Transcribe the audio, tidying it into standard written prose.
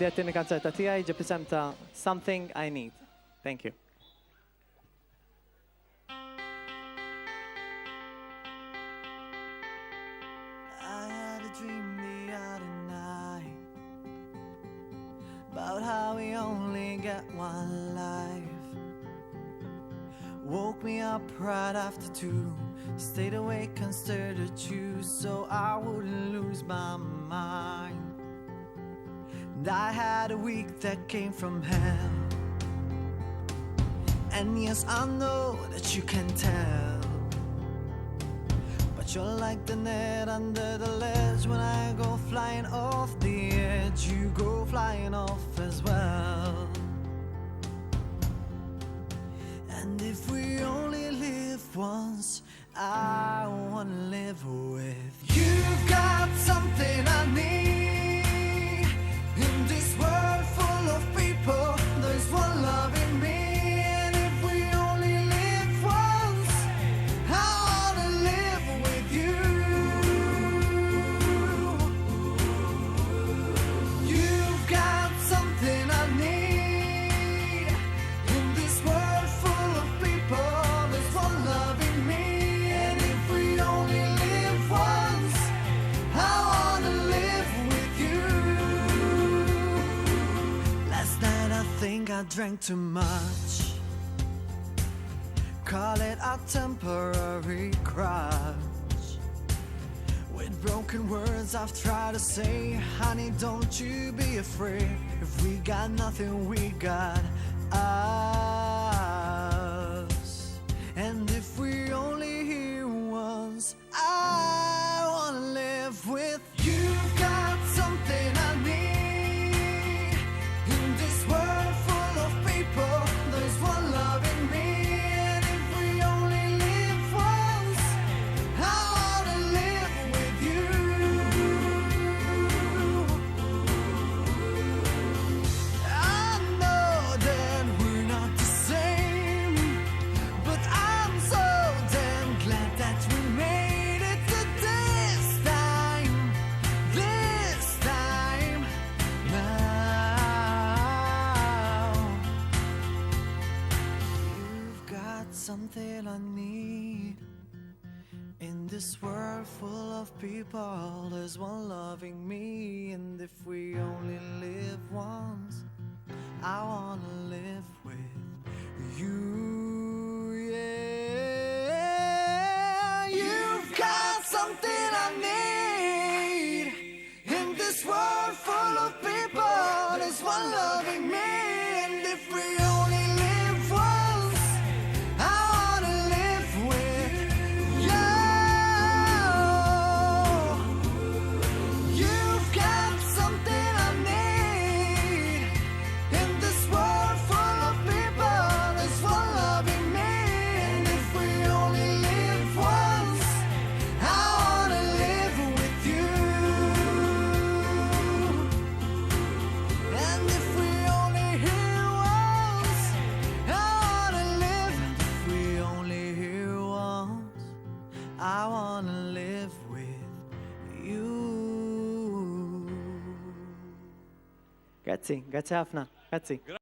Di għattini kanzetta tijaj ġib isem ta' Something I Need. Thank you. I had a dream the other night about how we only get one life. Woke me up right after 2, stayed awake and stared at you so I wouldn't lose my mind. And I had a week that came from hell, and yes, I know that you can tell, but you're like the net under the ledge. When I go flying off the edge, you go flying off as well. And if we only live once, I wanna live with you. You've got something I need. In this world full of people, there's one love in me. And if we only live once, I wanna live with you. You've got something I need. In this world full of people, there's one love in me. And if we only live once, I wanna live with you. Last night I think I drank too much. Call it a temporary crush. With broken words I've tried to say, honey, don't you be afraid. If we got nothing, we got us. And if we only hear once, I wanna live with you. You've got something I need. In this world full of people, there's one love in me. And if we only live once, I wanna live with you. I know that we're not the same, but I'm so damn glad that we made it to this time now. You've got something I need. In this world full of people, there's one loving me. And if we only live once, I wanna live with you. Yeah, you've got something I need. In this world full of people, there's one loving me. And if we only live once, I wanna live with you. You've got something I need. In this world full of people, there's one loving me. And if we only live once, I wanna live with you. And if we only hear once, I wanna live. If we only hear once, I wanna live with you. Grazzi ħafna. Grazzi.